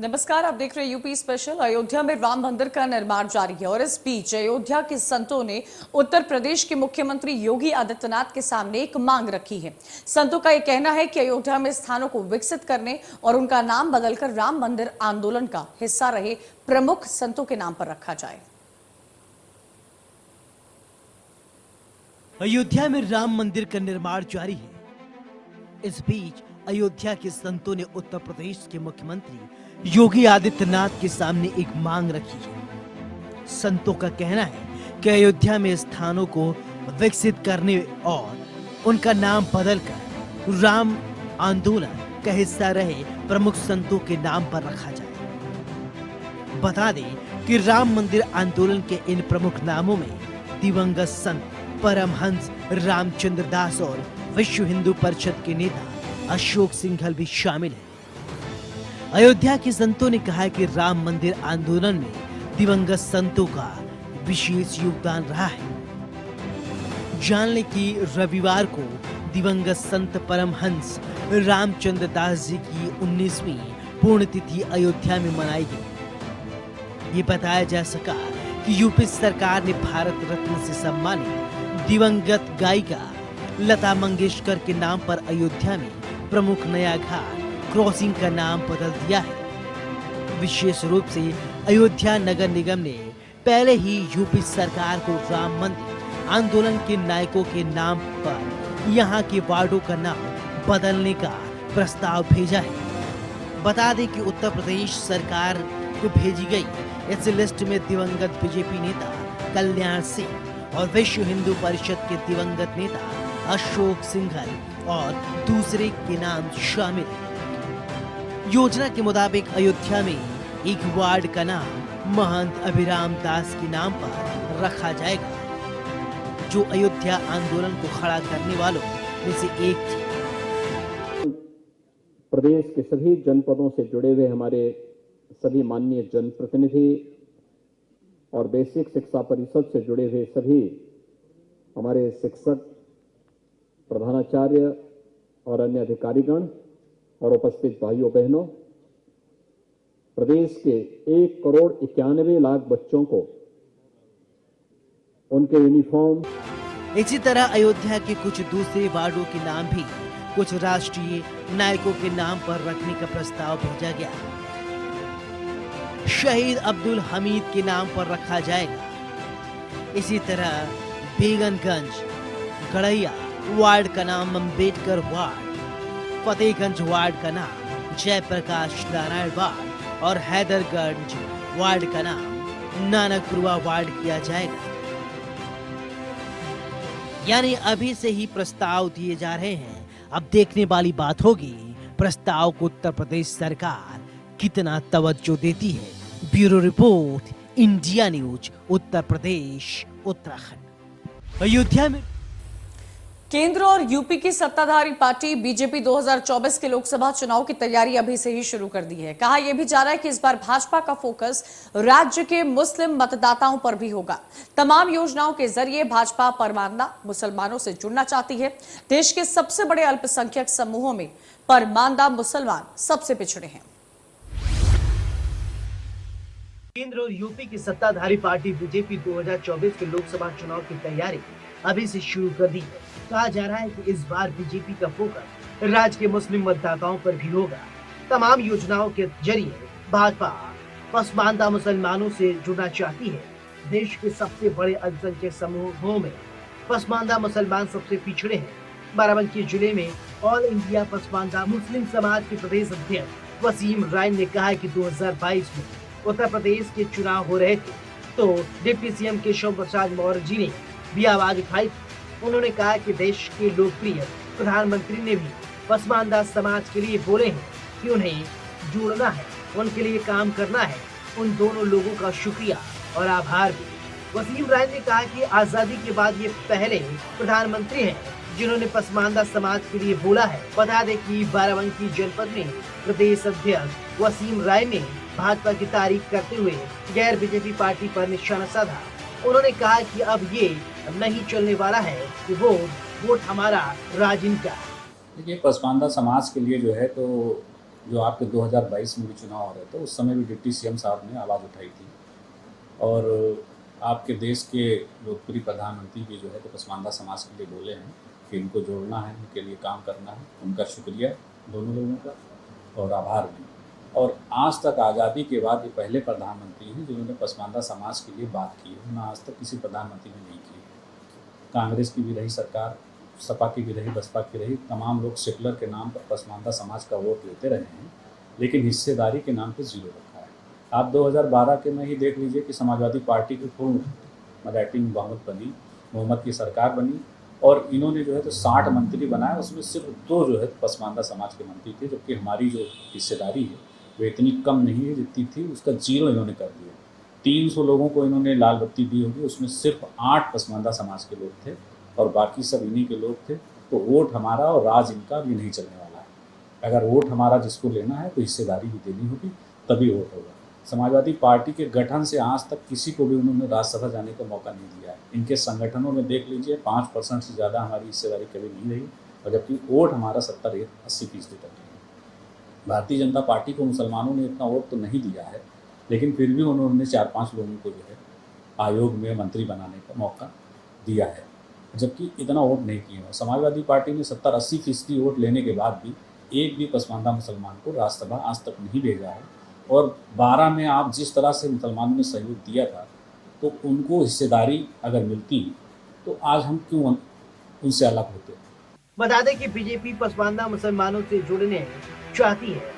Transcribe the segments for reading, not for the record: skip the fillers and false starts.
नमस्कार, आप देख रहे हैं यूपी स्पेशल। अयोध्या में राम मंदिर का निर्माण जारी है और इस बीच अयोध्या के संतों ने उत्तर प्रदेश के मुख्यमंत्री योगी आदित्यनाथ के सामने एक मांग रखी है। संतों का यह कहना है कि अयोध्या में स्थानों को विकसित करने और उनका नाम बदलकर राम मंदिर आंदोलन का हिस्सा रहे प्रमुख संतों के नाम पर रखा जाए। अयोध्या में राम मंदिर का निर्माण जारी है। इस बीच अयोध्या के संतों ने उत्तर प्रदेश के मुख्यमंत्री योगी आदित्यनाथ के सामने एक मांग रखी है। संतों का कहना है कि अयोध्या में स्थानों को विकसित करने और उनका नाम बदलकर राम आंदोलन का हिस्सा रहे प्रमुख संतों के नाम पर रखा जाए। बता दें कि राम मंदिर आंदोलन के इन प्रमुख नामों में दिवंगत संत परमहंस रामचंद्र दास और विश्व हिंदू परिषद के नेता अशोक सिंघल भी शामिल हैं। अयोध्या के संतों ने कहा है कि राम मंदिर आंदोलन में दिवंगत संतों का विशेष योगदान रहा है। जान लें कि रविवार को दिवंगत संत परमहंस रामचंद्र दास जी की 19वीं पुण्यतिथि अयोध्या में मनाई गई। ये बताया जा सका कि यूपी सरकार ने भारत रत्न से सम्मानित दिवंगत गायिका लता मंगेशकर के नाम पर अयोध्या में प्रमुख नया घाट क्रॉसिंग का नाम बदल दिया है। विशेष रूप से अयोध्या नगर निगम ने पहले ही यूपी सरकार को राम मंदिर आंदोलन के नायकों के नाम पर यहां के वार्डों का नाम बदलने का प्रस्ताव भेजा है। बता दें कि उत्तर प्रदेश सरकार को भेजी गई इस लिस्ट में दिवंगत बीजेपी नेता कल्याण सिंह और विश्व हिंदू परिषद के दिवंगत नेता अशोक सिंघल और दूसरे के नाम शामिल हैं। योजना के मुताबिक अयोध्या में एक वार्ड का नाम महंत अभिराम दास के नाम पर रखा जाएगा, जो अयोध्या आंदोलन को खड़ा करने वालों में से एक थे। प्रदेश के सभी जनपदों से जुड़े हुए हमारे सभी माननीय जनप्रतिनिधि और बेसिक शिक्षा परिषद से जुड़े हुए सभी हमारे शिक्षक, प्रधानाचार्य और अन्य अधिकारीगण और उपस्थित भाइयों बहनों, प्रदेश के 1,91,00,000 बच्चों को उनके यूनिफॉर्म। इसी तरह अयोध्या के कुछ दूसरे वार्डों के नाम भी कुछ राष्ट्रीय नायकों के नाम पर रखने का प्रस्ताव भेजा गया। शहीद अब्दुल हमीद के नाम पर रखा जाएगा। इसी तरह बेगनगंज गड़ैया वार्ड का नाम अम्बेडकर वार्ड, फतेहगंज वार्ड का नाम जयप्रकाश नारायण वार्ड और हैदरगंज वार्ड का नाम नानकपुरवा वार्ड किया जाएगा। यानी अभी से ही प्रस्ताव दिए जा रहे हैं। अब देखने वाली बात होगी प्रस्ताव को उत्तर प्रदेश सरकार कितना तवज्जो देती है। Bureau report, India news, Uttar Pradesh, Uttarakhand. Ayodhya में केंद्र और यूपी की सत्ताधारी पार्टी बीजेपी 2024 के लोकसभा चुनाव की तैयारी अभी से ही शुरू कर दी है। कहा यह भी जा रहा है कि इस बार भाजपा का फोकस राज्य के मुस्लिम मतदाताओं पर भी होगा। तमाम योजनाओं के जरिए भाजपा परमानदा मुसलमानों से जुड़ना चाहती है। देश के सबसे बड़े अल्पसंख्यक समूहों में परमानदा मुसलमान सबसे पिछड़े हैं। केंद्र और यूपी की सत्ताधारी पार्टी बीजेपी 2024 के लोकसभा चुनाव की तैयारी अभी से शुरू कर दी है। कहा जा रहा है कि इस बार बीजेपी का फोकस राज्य के मुस्लिम मतदाताओं पर भी होगा। तमाम योजनाओं के जरिए भाजपा पसमानदा मुसलमानों से जुड़ना चाहती है। देश के सबसे बड़े अल्पसंख्यक समूहों में पसमानदा मुसलमान सबसे पिछड़े हैं। बाराबंकी जिले में ऑल इंडिया पसमानदा मुस्लिम समाज के प्रदेश अध्यक्ष वसीम राय ने कहा कि 2022 में उत्तर प्रदेश के चुनाव हो रहे थे तो डिप्टी सीएम केशव प्रसाद मौर्य जी ने भी आवाज उठाई थी। उन्होंने कहा कि देश के लोकप्रिय प्रधानमंत्री ने भी पसमानदा समाज के लिए बोले हैं कि उन्हें जुड़ना है, उनके लिए काम करना है। उन दोनों लोगों का शुक्रिया और आभार भी। वसीम राय ने कहा कि आजादी के बाद ये पहले प्रधानमंत्री हैं जिन्होंने पसमानदा समाज के लिए बोला है। बता दें कि बाराबंकी जनपद में प्रदेश अध्यक्ष वसीम राय ने भाजपा की तारीफ करते हुए गैर बीजेपी पार्टी पर निशाना साधा। उन्होंने कहा कि अब ये नहीं चलने वाला है कि वोट हमारा राज इनका। देखिए, पसमानदा समाज के लिए जो है तो जो आपके 2022 में भी चुनाव हो रहे थे, उस समय भी डिप्टी सीएम साहब ने आवाज़ उठाई थी और आपके देश के लोकप्रिय प्रधानमंत्री भी जो है तो पसमानदा समाज के लिए बोले हैं कि इनको जोड़ना है, उनके लिए काम करना है। उनका शुक्रिया दोनों लोगों का और आभार भी। और आज तक आज़ादी के बाद ये पहले प्रधानमंत्री हैं जिन्होंने पसमानदा समाज के लिए बात की है, ना आज तक किसी प्रधानमंत्री ने नहीं की। कांग्रेस की भी रही सरकार, सपा की भी रही, बसपा की रही, तमाम लोग सेकुलर के नाम पर पसमानदा समाज का वोट लेते रहे हैं, लेकिन हिस्सेदारी के नाम पर जीरो रखा है। आप 2012 के में ही देख लीजिए कि समाजवादी पार्टी की पूर्ण मराठी में बहुमत बनी, मोहम्मद की सरकार बनी और इन्होंने जो है तो 60 मंत्री बनाए, उसमें सिर्फ 2 जो है पसमानदा समाज के मंत्री थे, जबकि हमारी जो हिस्सेदारी है वो इतनी कम नहीं है जितनी थी, उसका जीरो इन्होंने कर दिया। 300 लोगों को इन्होंने लाल बत्ती दी होगी, उसमें सिर्फ 8 पसमानदा समाज के लोग थे और बाकी सब इन्हीं के लोग थे। तो वोट हमारा और राज इनका भी नहीं चलने वाला है। अगर वोट हमारा जिसको लेना है तो हिस्सेदारी भी देनी होगी, तभी वोट होगा। समाजवादी पार्टी के गठन से आज तक किसी को भी उन्होंने राज्यसभा जाने का मौका नहीं दिया है। इनके संगठनों में देख लीजिए 5% से ज़्यादा हमारी हिस्सेदारी कभी नहीं रही और जबकि वोट हमारा 70-80% तक है। भारतीय जनता पार्टी को मुसलमानों ने इतना वोट तो नहीं दिया है, लेकिन फिर भी उन्होंने 4-5 लोगों को जो है आयोग में मंत्री बनाने का मौका दिया है, जबकि इतना वोट नहीं किया। समाजवादी पार्टी ने 70-80% वोट लेने के बाद भी एक भी पसमानदा मुसलमान को राज्यसभा आज तक नहीं भेजा है। और 12 में आप जिस तरह से मुसलमानों ने सहयोग दिया था, तो उनको हिस्सेदारी अगर मिलती तो आज हम क्यों उनसे अलग होते। बता दें कि बीजेपी पसमानदा मुसलमानों से जुड़ने चाहती है।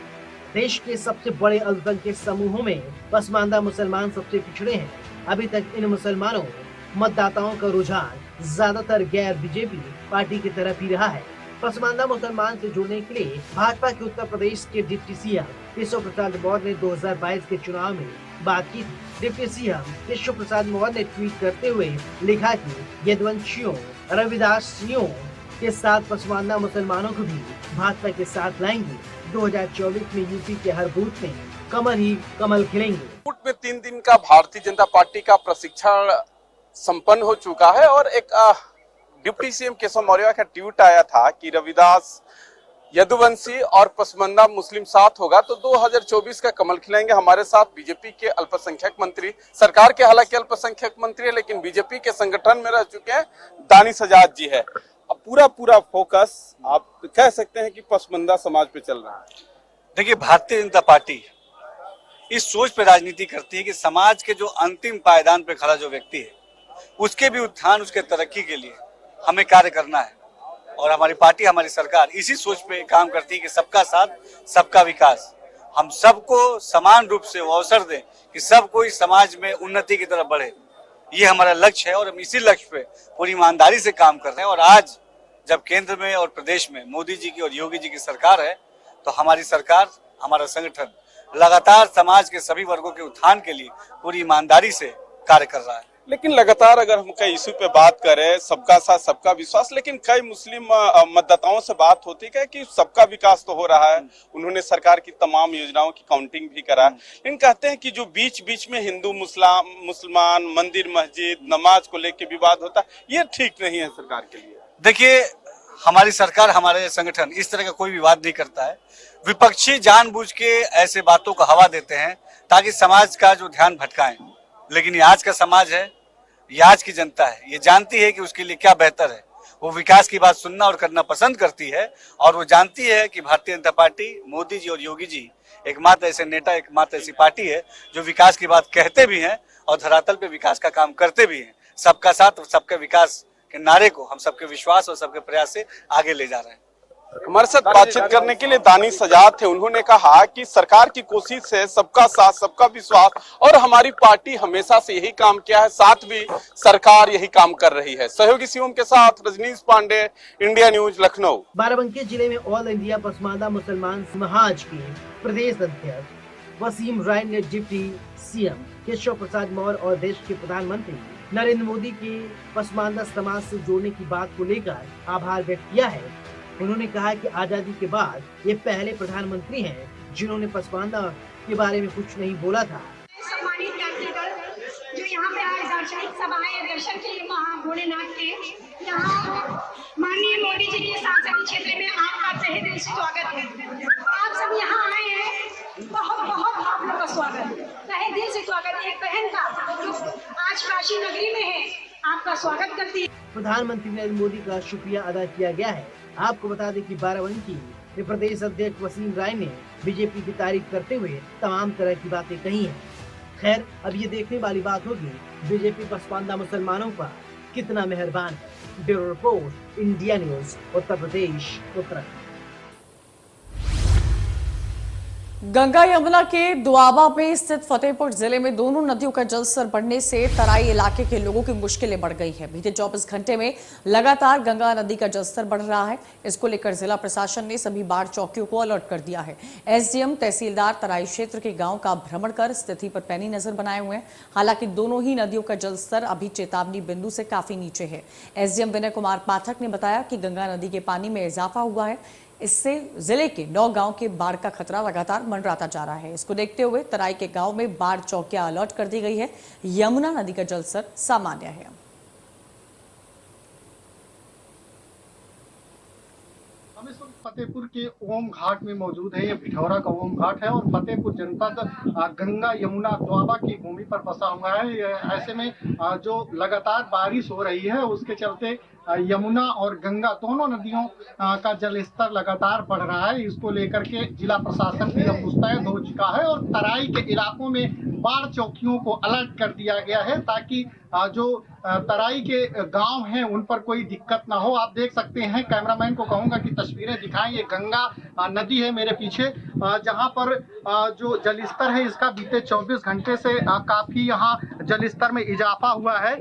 देश के सबसे बड़े अल्पसंख्यक समूहों में पसमानदा मुसलमान सबसे पिछड़े हैं। अभी तक इन मुसलमानों मतदाताओं का रुझान ज्यादातर गैर बीजेपी पार्टी की तरफ ही रहा है। पसमानदा मुसलमान से जुड़ने के लिए भाजपा के उत्तर प्रदेश के डिप्टी सीएम केशव प्रसाद मौर्य ने 2022 के चुनाव में बात की थी। डिप्टी सीएम केशव प्रसाद मौर्य ने ट्वीट करते हुए लिखा कि यदुवंशियों, रविदासियों के साथ पसमानदा मुसलमानों को भी भाजपा के साथ लाएंगे। 2024 में यूपी के हर बूथ में कमल ही कमल खिलेंगे। बूथ में 3 दिन का भारतीय जनता पार्टी का प्रशिक्षण संपन्न हो चुका है और एक डिप्टी सीएम केशव मौर्य का ट्वीट आया था कि रविदास, यदुवंशी और पसमानदा मुस्लिम साथ होगा तो 2024 का कमल खिलाएंगे। हमारे साथ बीजेपी के अल्पसंख्यक मंत्री, सरकार के हालांकि अल्पसंख्यक मंत्री है लेकिन बीजेपी के संगठन में रह चुके हैं, दानिश आजाद जी है। अब पूरा फोकस आप कह सकते हैं कि पसमानदा समाज पे चल रहा है। देखिए, भारतीय जनता पार्टी इस सोच पे राजनीति करती है कि समाज के जो अंतिम पायदान पे खड़ा जो व्यक्ति है उसके भी उत्थान, उसके तरक्की के लिए हमें कार्य करना है। और हमारी पार्टी, हमारी सरकार इसी सोच पे काम करती है कि सबका साथ, सबका विकास। हम सबको समान रूप से वो अवसर दें कि सब कोई समाज में उन्नति की तरफ बढ़े। ये हमारा लक्ष्य है और हम इसी लक्ष्य पे पूरी ईमानदारी से काम कर रहे हैं। और आज जब केंद्र में और प्रदेश में मोदी जी की और योगी जी की सरकार है, तो हमारी सरकार, हमारा संगठन लगातार समाज के सभी वर्गों के उत्थान के लिए पूरी ईमानदारी से कार्य कर रहा है। लेकिन लगातार अगर हम कई इशू पे बात करें, सबका साथ सबका विश्वास, लेकिन कई मुस्लिम मतदाताओं से बात होती है कि सबका विकास तो हो रहा है, उन्होंने सरकार की तमाम योजनाओं की काउंटिंग भी करा है, लेकिन कहते हैं कि जो बीच में हिंदू मुसलमान मंदिर मस्जिद नमाज को लेकर विवाद होता है, ये ठीक नहीं है सरकार के लिए। देखिए, हमारी सरकार, हमारे संगठन इस तरह का कोई विवाद नहीं करता है। विपक्षी जानबूझ के ऐसे बातों को हवा देते हैं ताकि समाज का जो ध्यान भटकाएं। लेकिन ये आज का समाज है, ये आज की जनता है, ये जानती है कि उसके लिए क्या बेहतर है। वो विकास की बात सुनना और करना पसंद करती है और वो जानती है कि भारतीय जनता पार्टी, मोदी जी और योगी जी एकमात्र ऐसे नेता, एकमात्र ऐसी पार्टी है जो विकास की बात कहते भी हैं और धरातल पे विकास का काम करते भी हैं। सबका साथ और सबका विकास के नारे को हम सबके विश्वास और सबके प्रयास से आगे ले जा रहे हैं। हमारे साथ बातचीत करने के लिए दानिश आजाद थे। उन्होंने कहा कि सरकार की कोशिश है सबका साथ सबका विश्वास और हमारी पार्टी हमेशा से यही काम किया है, साथ भी सरकार यही काम कर रही है। सहयोगी शिवम के साथ रजनीश पांडे, इंडिया न्यूज, लखनऊ। बाराबंकी जिले में ऑल इंडिया पसमानदा मुसलमान महाज के प्रदेश अध्यक्ष वसीम राय ने डिप्टी सीएम केशव प्रसाद मौर्य और देश के प्रधानमंत्री नरेंद्र मोदी के पसमानदा समाज से जोड़ने की बात को लेकर आभार व्यक्त किया है। उन्होंने कहा कि आजादी के बाद ये पहले प्रधानमंत्री हैं जिन्होंने पसमानदा के बारे में कुछ नहीं बोला था। सम्मानित यात्रीगण जो यहाँ पे आज दार्शनिक सभाएं दर्शन के लिए महा भोलेनाथ के यहाँ माननीय मोदी जी के सांसदीय क्षेत्र में आपका तहे दिल से स्वागत है। आप सब यहाँ आए स्वागत, तहे दिल से स्वागत। एक बहन का जो आज काशी नगरी में है, आपका स्वागत करती है। प्रधानमंत्री नरेंद्र मोदी का शुक्रिया अदा किया गया है। आपको बता दें कि बाराबंकी में प्रदेश अध्यक्ष वसीम राय ने बीजेपी की तारीफ करते हुए तमाम तरह की बातें कही हैं। खैर, अब ये देखने वाली बात होगी बीजेपी पसमानदा मुसलमानों पर कितना मेहरबान है। Bureau report, India news, Uttar Pradesh, Uttarakhand. Ganga Yamuna के दुआबा में स्थित फतेहपुर जिले में दोनों नदियों का जलस्तर बढ़ने से तराई इलाके के लोगों की मुश्किलें बढ़ गई है। बीते 24 घंटे में लगातार गंगा नदी का जलस्तर बढ़ रहा है। इसको लेकर जिला प्रशासन ने सभी बाढ़ चौकियों को अलर्ट कर दिया है। एसडीएम, तहसीलदार तराई क्षेत्र के गांव का भ्रमण कर स्थिति पर पैनी नजर बनाए हुए हैं। हालांकि दोनों ही नदियों का जलस्तर अभी चेतावनी बिंदु से काफी नीचे है। एसडीएम विनय कुमार पाठक ने बताया कि गंगा नदी के पानी में इजाफा हुआ है। इससे जिले के 9 गांव के बाढ़ का खतरा लगातार मंडराता जा रहा है। इसको देखते हुए तराई के गांव में बाढ़ चौकियां अलर्ट कर दी गई है। यमुना नदी का जलस्तर सामान्य है। हम इस वक्त फतेहपुर के ओम घाट में मौजूद है। ये पिठौरा का ओम घाट है और फतेहपुर जनपद गंगा यमुना द्वाबा की भूमि पर बसा हुआ है। ऐसे में जो लगातार बारिश हो रही है उसके चलते यमुना और गंगा दोनों नदियों का जल स्तर लगातार बढ़ रहा है। इसको लेकर के जिला प्रशासन भी अब मुस्तैद हो चुका है और तराई के इलाकों में बाढ़ चौकियों को अलर्ट कर दिया गया है ताकि जो तराई के गांव हैं उन पर कोई दिक्कत ना हो। आप देख सकते हैं, कैमरामैन को कहूंगा कि तस्वीरें दिखाएं। ये गंगा नदी है मेरे पीछे, जहां पर जो जलस्तर है इसका बीते 24 घंटे से काफी यहां जलस्तर में इजाफा हुआ है।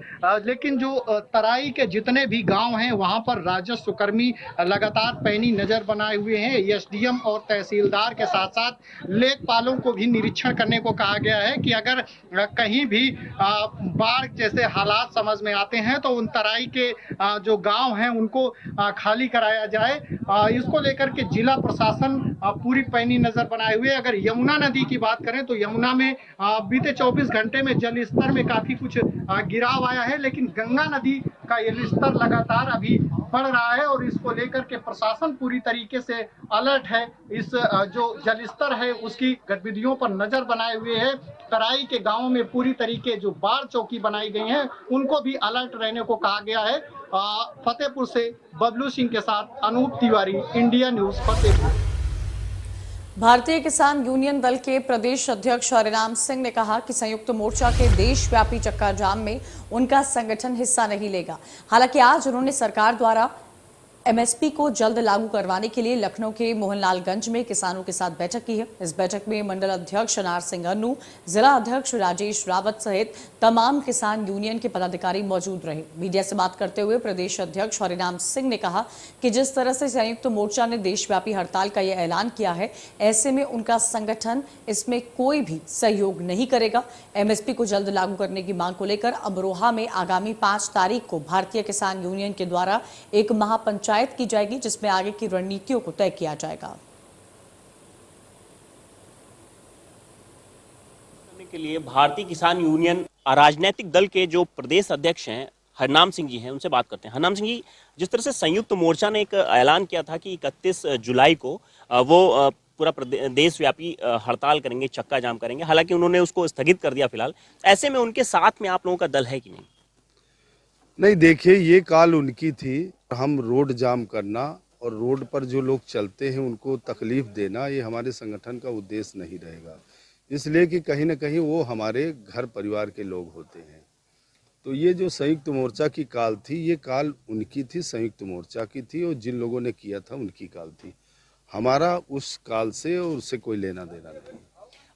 लेकिन जो तराई के जितने भी गांव हैं वहां पर राजस्व कर्मी लगातार पैनी नजर बनाए हुए हैं। एसडीएम और तहसीलदार के साथ साथ लेखपालों को भी निरीक्षण करने को कहा गया है कि अगर कहीं भी बाढ़ जैसे हालात समझ में आते हैं तो उन तराई के जो गांव हैं उनको खाली कराया जाए। इसको लेकर के जिला प्रशासन पूरी पैनी नजर बनाए हुए। अगर यमुना नदी की बात करें तो यमुना में बीते 24 घंटे में जल स्तर में काफी कुछ गिराव आया है, लेकिन गंगा नदी का जल स्तर लगातार अभी बढ़ रहा है और इसको लेकर के प्रशासन पूरी तरीके से अलर्ट है। इस जो जल स्तर है उसकी गतिविधियों पर नजर बनाए हुए है। तराई के गांवों में पूरी तरीके जो बाढ़ चौकी बनाई गई हैं उनको भी अलर्ट रहने को कहा गया है। फतेहपुर से बबलू सिंह के साथ अनूप तिवारी, इंडिया न्यूज, फतेहपुर। भारतीय किसान यूनियन दल के प्रदेश अध्यक्ष हरिनाम सिंह ने कहा कि संयुक्त मोर्चा के देशव्यापी चक्का जाम में उनका संगठन हिस्सा नहीं लेगा। हालांकि आज उन्होंने सरकार द्वारा एमएसपी को जल्द लागू करवाने के लिए लखनऊ के मोहनलालगंज में किसानों के साथ बैठक की है। इस बैठक में मंडल अध्यक्ष अनार सिंह अन्नू, जिला अध्यक्ष राजेश रावत सहित तमाम किसान यूनियन के पदाधिकारी मौजूद रहे। मीडिया से बात करते हुए प्रदेश अध्यक्ष हरिनाम सिंह ने कहा कि जिस तरह से संयुक्त मोर्चा ने देशव्यापी हड़ताल का यह ऐलान किया है, ऐसे में उनका संगठन इसमें कोई भी सहयोग नहीं करेगा। एमएसपी को जल्द लागू करने की मांग को लेकर अमरोहा में आगामी 5 तारीख को भारतीय किसान यूनियन के द्वारा एक महापंचायत की जाएगी, जिसमें आगे की रणनीतियों को तय किया जाएगा। के लिए भारतीय किसान यूनियन राजनीतिक दल के जो प्रदेश अध्यक्ष हैं हरनाम सिंह जी हैं, उनसे बात करते हैं। हरनाम सिंह जी, जिस तरह से संयुक्त मोर्चा ने एक ऐलान किया था कि 31 जुलाई को वो पूरा देशव्यापी हड़ताल करेंगे, चक्का जाम करेंगे, हालांकि उन्होंने उसको स्थगित कर दिया फिलहाल, ऐसे में उनके साथ में आप लोगों का दल है कि नहीं? नहीं, देखिए, ये कॉल उनकी थी। हम रोड जाम करना और रोड पर जो लोग चलते हैं उनको तकलीफ देना, ये हमारे संगठन का उद्देश्य नहीं रहेगा। इसलिए कि कहीं ना कहीं वो हमारे घर परिवार के लोग होते हैं। तो ये जो संयुक्त मोर्चा की कॉल थी, ये कॉल उनकी थी, संयुक्त मोर्चा की थी, और जिन लोगों ने किया था उनकी कॉल थी। हमारा उस कॉल से और उससे कोई लेना देना नहीं।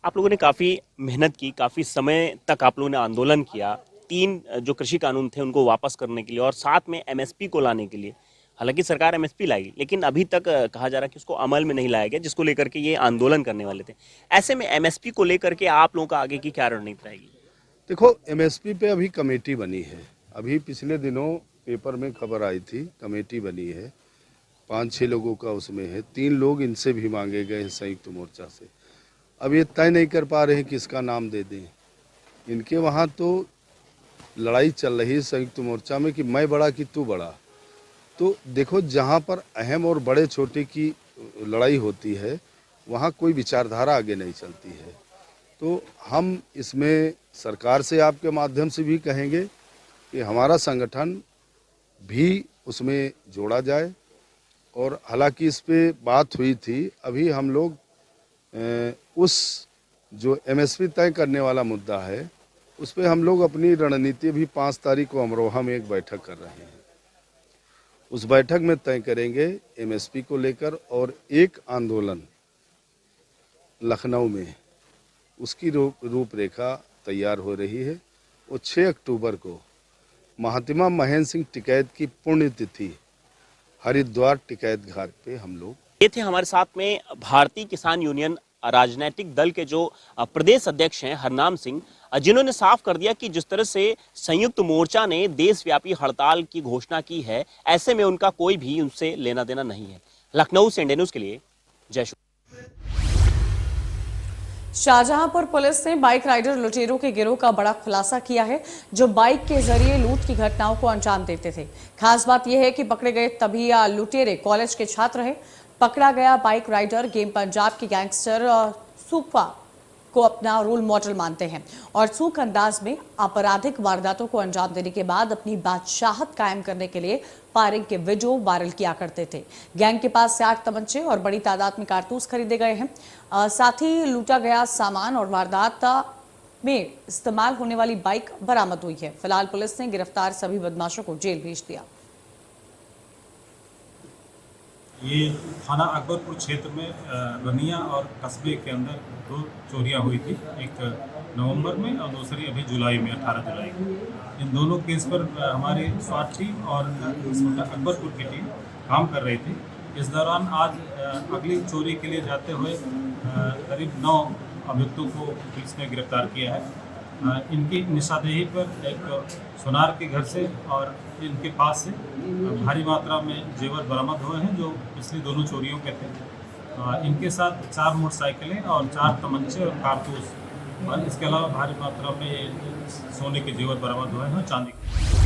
आप लोगों ने काफ़ी मेहनत की, काफ़ी समय तक आप लोगों ने आंदोलन किया, 3 जो कृषि कानून थे उनको वापस करने के लिए और साथ में एमएसपी को लाने के लिए। हालांकि सरकार एमएसपी लाई, लेकिन अभी तक कहा जा रहा है कि उसको अमल में नहीं लाया गया, जिसको लेकर के ये आंदोलन करने वाले थे। ऐसे में एमएसपी को लेकर के आप लोगों का आगे की क्या रणनीति रहेगी? देखो, एमएसपी पे अभी कमेटी बनी है। अभी पिछले दिनों पेपर में खबर आई थी, कमेटी बनी है, 5-6 लोगों का उसमें है। 3 लोग इनसे भी मांगे गए हैं संयुक्त मोर्चा से। अब ये तय नहीं कर पा रहे हैं किसका नाम दे दें। इनके वहाँ तो लड़ाई चल रही है संयुक्त मोर्चा में कि मैं बड़ा कि तू बड़ा। तो देखो, जहाँ पर अहम और बड़े छोटे की लड़ाई होती है वहाँ कोई विचारधारा आगे नहीं चलती है। तो हम इसमें सरकार से आपके माध्यम से भी कहेंगे कि हमारा संगठन भी उसमें जोड़ा जाए। और हालांकि इस पे बात हुई थी, अभी हम लोग उस जो एमएसपी तय करने वाला मुद्दा है उस पे हम लोग अपनी रणनीति भी 5 तारीख को अमरोहा में एक बैठक कर रहे हैं। उस बैठक में तय करेंगे एमएसपी को लेकर, और एक आंदोलन लखनऊ में उसकी रूपरेखा तैयार हो रही है। वो 6 अक्टूबर को महात्मा महेंद्र सिंह टिकैत की पुण्यतिथि हरिद्वार टिकैत घाट पे हम लोग। ये थे हमारे साथ में भारतीय किसान यूनियन राजनीतिक दल के जो प्रदेश अध्यक्ष हैं हरनाम सिंह, जिन्होंने साफ कर दिया कि जिस तरह से संयुक्त मोर्चा ने देशव्यापी हड़ताल की घोषणा की है, ऐसे में उनका कोई भी उनसे लेना देना नहीं है। लखनऊ से इंडिया न्यूज के लिए जयशु। शाहजहांपुर पुलिस ने बाइक राइडर लुटेरों के गिरोह का बड़ा खुलासा किया है, जो बाइक के जरिए लूट की घटनाओं को अंजाम देते थे। खास बात यह है कि पकड़े गए तभी लुटेरे कॉलेज के छात्र हैं। पकड़ा गया बाइक राइडर गेम पंजाब के गैंगस्टर सूफा को अपना रोल मॉडल मानते हैं और सूख अंदाज में आपराधिक वारदातों को अंजाम देने के बाद अपनी बादशाहत कायम करने के लिए फायरिंग के वीडियो वायरल किया करते थे। गैंग के पास से 8 तमंचे और बड़ी तादाद में कारतूस खरीदे गए हैं। साथ ही लूटा गया सामान और वारदात में इस्तेमाल होने वाली बाइक बरामद हुई है। फिलहाल पुलिस ने गिरफ्तार सभी बदमाशों को जेल भेज दिया। ये थाना अकबरपुर क्षेत्र में रनिया और कस्बे के अंदर 2 चोरियां हुई थी, एक नवंबर में और दूसरी अभी जुलाई में 18 जुलाई को। इन दोनों केस पर हमारी स्वाट टीम और अकबरपुर की टीम काम कर रही थी। इस दौरान आज अगली चोरी के लिए जाते हुए करीब 9 अभियुक्तों को पुलिस ने गिरफ्तार किया है। इनकी निशानदेही पर एक सोनार के घर से और इनके पास से भारी मात्रा में जेवर बरामद हुए हैं, जो पिछली दोनों चोरियों के थे। इनके साथ 4 मोटरसाइकिलें और 4 तमंचे और कारतूस, और इसके अलावा भारी मात्रा में सोने के जेवर बरामद हुए हैं, चांदी के।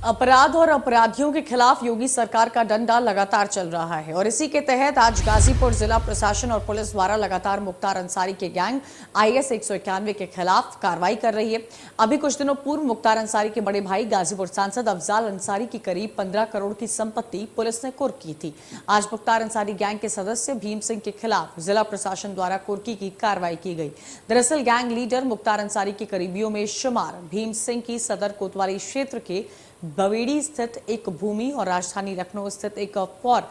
अपराध और अपराधियों के खिलाफ योगी सरकार का डंडा लगातार चल रहा है और इसी के तहत आज गाजीपुर जिला प्रशासन और पुलिस द्वारा लगातार मुख्तार अंसारी के गैंग IS 191 के खिलाफ कार्रवाई कर रही है। अभी कुछ दिनों पूर्व मुख्तार अंसारी के बड़े भाई गाजीपुर सांसद अफजाल अंसारी की करीब 15 करोड़ की संपत्ति पुलिस ने कुर्क की थी। आज मुख्तार अंसारी गैंग के सदस्य भीम सिंह के खिलाफ जिला प्रशासन द्वारा कुर्की की कार्रवाई की गई। दरअसल गैंग लीडर मुख्तार अंसारी के करीबियों में शुमार भीम सिंह की सदर कोतवाली क्षेत्र के बवेड़ी स्थित एक भूमि और राजधानी लखनऊ स्थित एक 4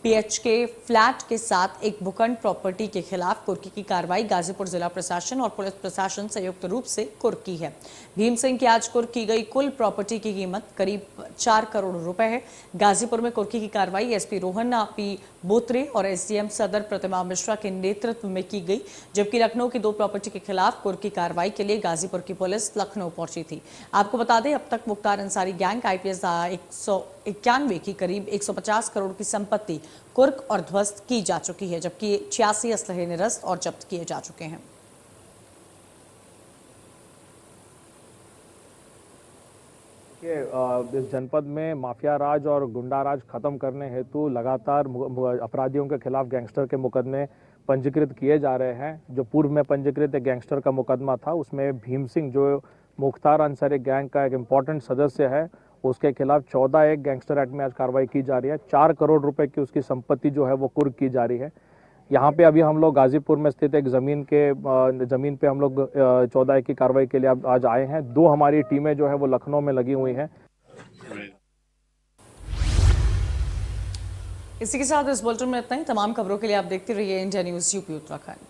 PHK फ्लैट के साथ एक भूखंड प्रॉपर्टी के खिलाफ कुर्की की कार्रवाई गाजीपुर जिला प्रशासन और पुलिस प्रशासन संयुक्त रूप से कुर्क की है। भीम सिंह की आज कुर्क की गई कुल प्रॉपर्टी की कीमत करीब 4 करोड़ रुपए है। गाजीपुर में कुर्की की कार्रवाई SP रोहन P बोत्रे और SDM सदर प्रतिमा मिश्रा के नेतृत्व में की गई, जबकि लखनऊ की 2 प्रॉपर्टी के खिलाफ कुर्क की कार्रवाई के लिए गाजीपुर की पुलिस लखनऊ पहुंची थी। आपको बता दें, अब तक मुख्तार अंसारी गैंग IPS 191 की करीब 150 करोड़ की संपत्ति कुर्क और ध्वस्त की जा चुकी है, जबकि 86 असलहे निरस्त और जब्त किए जा चुके हैं। इस जनपद में माफिया राज और गुंडा राज खत्म करने हेतु लगातार अपराधियों के खिलाफ गैंगस्टर के मुकदमे पंजीकृत किए जा रहे हैं। जो पूर्व में पंजीकृत एक गैंगस्टर का मुकदमा था, उसमें भीम सिंह जो मुख्तार अंसारी गैंग का एक इम्पॉर्टेंट सदस्य है, उसके खिलाफ 14 एक गैंगस्टर एक्ट में आज कार्रवाई की जा रही है। 4 करोड़ रुपए की उसकी संपत्ति जो है वो कुर्क की जा रही है। यहाँ पे अभी हम लोग गाजीपुर में स्थित एक जमीन पे हम लोग 14 एक की कार्रवाई के लिए आज आए हैं। 2 हमारी टीमें जो है वो लखनऊ में लगी हुई हैं। इसी के साथ इस बुलेटिन में इतना ही। तमाम खबरों के लिए आप देखते रहिए इंडिया न्यूज UP उत्तराखंड।